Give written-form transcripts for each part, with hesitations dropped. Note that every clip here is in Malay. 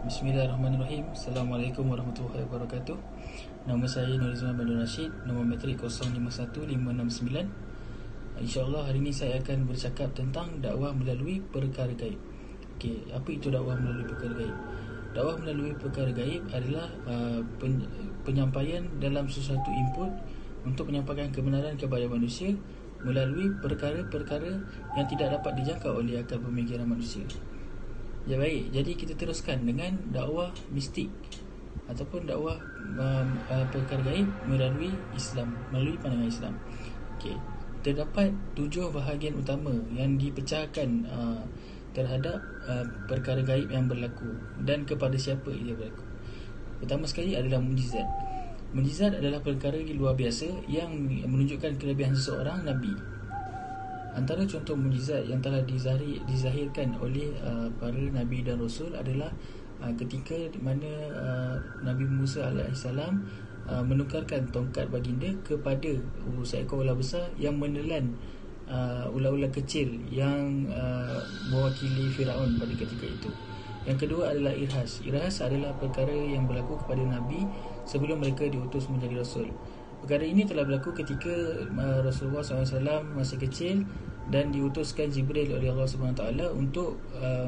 Bismillahirrahmanirrahim. Assalamualaikum warahmatullahi wabarakatuh. Nama saya Nur Izman Bandar Rashid. Nombor metrik 051569. InsyaAllah hari ini saya akan bercakap tentang dakwah melalui perkara gaib. Okey, apa itu dakwah melalui perkara gaib? Dakwah melalui perkara gaib adalah penyampaian dalam sesuatu input untuk menyampaikan kebenaran kepada manusia melalui perkara-perkara yang tidak dapat dijangkau oleh akal pemikiran manusia. Ya, baik, jadi kita teruskan dengan dakwah mistik ataupun dakwah perkara gaib melalui Islam, melalui pandangan Islam. Okey, terdapat 7 bahagian utama yang dipecahkan terhadap perkara gaib yang berlaku dan kepada siapa ia berlaku. Pertama sekali adalah mukjizat. Mukjizat adalah perkara yang luar biasa yang menunjukkan kelebihan seseorang Nabi. Antara contoh mukjizat yang telah dizahirkan oleh para Nabi dan Rasul adalah ketika di mana Nabi Musa AS menukarkan tongkat baginda kepada seekor ular besar yang menelan ular-ular kecil yang mewakili Firaun pada ketika itu. Yang kedua adalah irhas. Irhas adalah perkara yang berlaku kepada Nabi sebelum mereka diutus menjadi Rasul. Perkara ini telah berlaku ketika Rasulullah SAW masih kecil dan diutuskan Jibril oleh Allah SWT untuk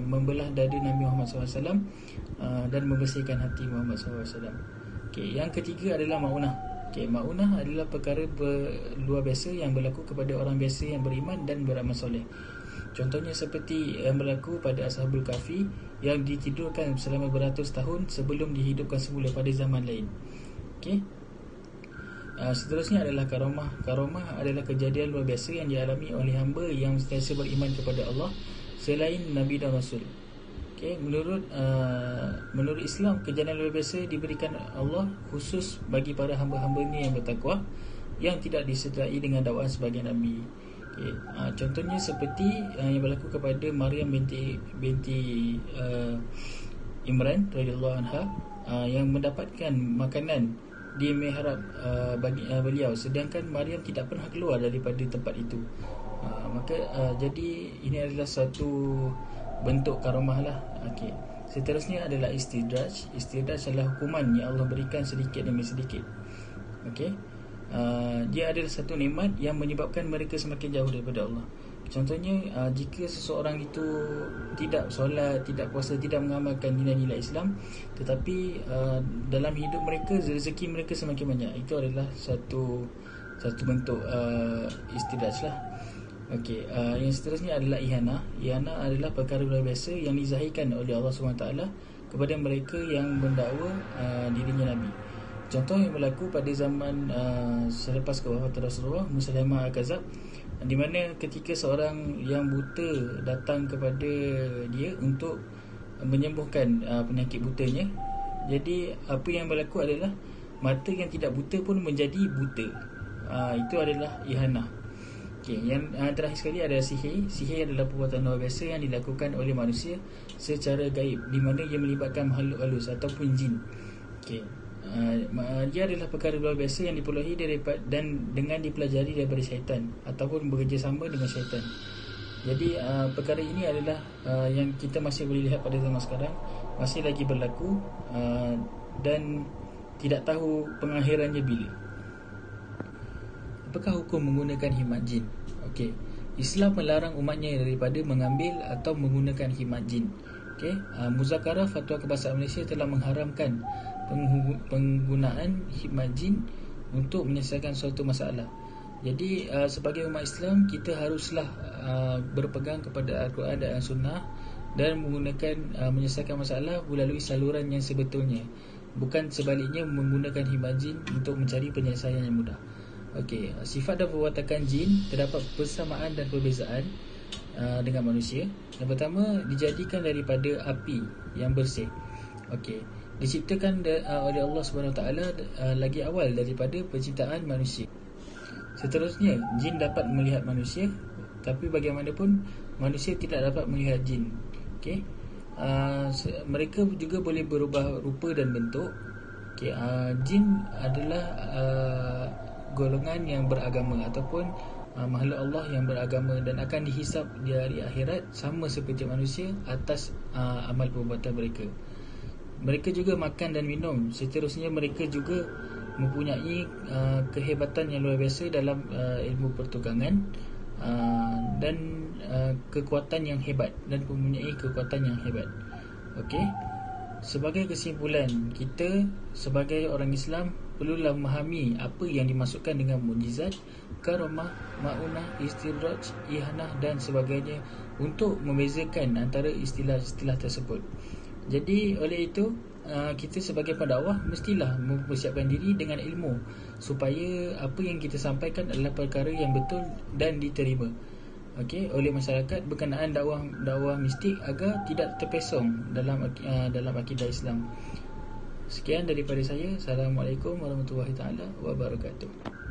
membelah dada Nabi Muhammad SAW dan membersihkan hati Muhammad SAW. Okay, yang ketiga adalah ma'unah. Okay, ma'unah adalah perkara luar biasa yang berlaku kepada orang biasa yang beriman dan beramal soleh. Contohnya seperti yang berlaku pada Ashabul Kahfi yang ditidurkan selama beratus tahun sebelum dihidupkan semula pada zaman lain. Okay. Seterusnya adalah karamah. Karamah adalah kejadian luar biasa yang dialami oleh hamba yang sentiasa beriman kepada Allah selain Nabi dan Rasul. Okay, menurut Islam, kejadian luar biasa diberikan Allah khusus bagi para hamba-hambanya yang bertakwa yang tidak disertai dengan dakwaan sebagai Nabi. Okay, contohnya seperti yang berlaku kepada Maryam binti Imran radhiyallahu anha yang mendapatkan makanan di mihrab bagi beliau, sedangkan Maryam tidak pernah keluar daripada tempat itu. Jadi ini adalah satu bentuk karamah lah. Okey. Seterusnya adalah istidraj. Istidraj adalah hukuman yang Allah berikan sedikit demi sedikit. Okey. Dia adalah satu nikmat yang menyebabkan mereka semakin jauh daripada Allah. Contohnya, jika seseorang itu tidak solat, tidak puasa, tidak mengamalkan nilai-nilai Islam, tetapi dalam hidup mereka, rezeki mereka semakin banyak. Itu adalah satu bentuk istidraj lah. Okey, yang seterusnya adalah ihana. Ihana adalah perkara luar biasa yang dizahirkan oleh Allah SWT kepada mereka yang mendakwa dirinya Nabi. Contoh yang berlaku pada zaman selepas kewafatan Rasulullah, Musailamah Al-Kadzab, di mana ketika seorang yang buta datang kepada dia untuk menyembuhkan penyakit butanya. Jadi apa yang berlaku adalah mata yang tidak buta pun menjadi buta. Itu adalah ihanah. Okay, yang terakhir sekali adalah sihir. Sihir adalah perbuatan luar biasa yang dilakukan oleh manusia secara gaib, di mana ia melibatkan makhluk halus ataupun jin. Okay. Dia adalah perkara luar biasa yang diperolehi dan dengan dipelajari daripada syaitan ataupun bekerjasama dengan syaitan. Jadi perkara ini adalah yang kita masih boleh lihat pada zaman sekarang, masih lagi berlaku dan tidak tahu pengakhirannya bila. Apakah hukum menggunakan khidmat jin? Okey, Islam melarang umatnya daripada mengambil atau menggunakan khidmat jin. Okey, Muzakarah Fatwa Kebangsaan Malaysia telah mengharamkan penggunaan khidmat jin untuk menyelesaikan suatu masalah. Jadi sebagai umat Islam, kita haruslah berpegang kepada Al-Quran dan Sunnah dan menggunakan menyelesaikan masalah melalui saluran yang sebetulnya, bukan sebaliknya menggunakan khidmat jin untuk mencari penyelesaian yang mudah. Okey, sifat dan perwatakan jin terdapat persamaan dan perbezaan dengan manusia. Yang pertama, dijadikan daripada api yang bersih. Okey, diciptakan oleh Allah SWT lagi awal daripada penciptaan manusia. Seterusnya, jin dapat melihat manusia, tapi bagaimanapun manusia tidak dapat melihat jin. Okey, mereka juga boleh berubah rupa dan bentuk. Okey, jin adalah golongan yang beragama ataupun makhluk Allah yang beragama dan akan dihisap di hari akhirat sama seperti manusia atas amal perbuatan mereka. Mereka juga makan dan minum. Seterusnya mereka juga mempunyai kehebatan yang luar biasa dalam ilmu pertukangan, dan kekuatan yang hebat, dan mempunyai kekuatan yang hebat. Okey. Sebagai kesimpulan, kita sebagai orang Islam perlulah memahami apa yang dimaksudkan dengan mukjizat, karamah, maunah, istidraj, ihanah dan sebagainya untuk membezakan antara istilah-istilah tersebut. Jadi oleh itu, kita sebagai pendakwah mestilah mempersiapkan diri dengan ilmu supaya apa yang kita sampaikan adalah perkara yang betul dan diterima, okey, oleh masyarakat berkenaan dakwah mistik agar tidak terpesong dalam akidah Islam. Sekian daripada saya. Assalamualaikum warahmatullahi taala wabarakatuh.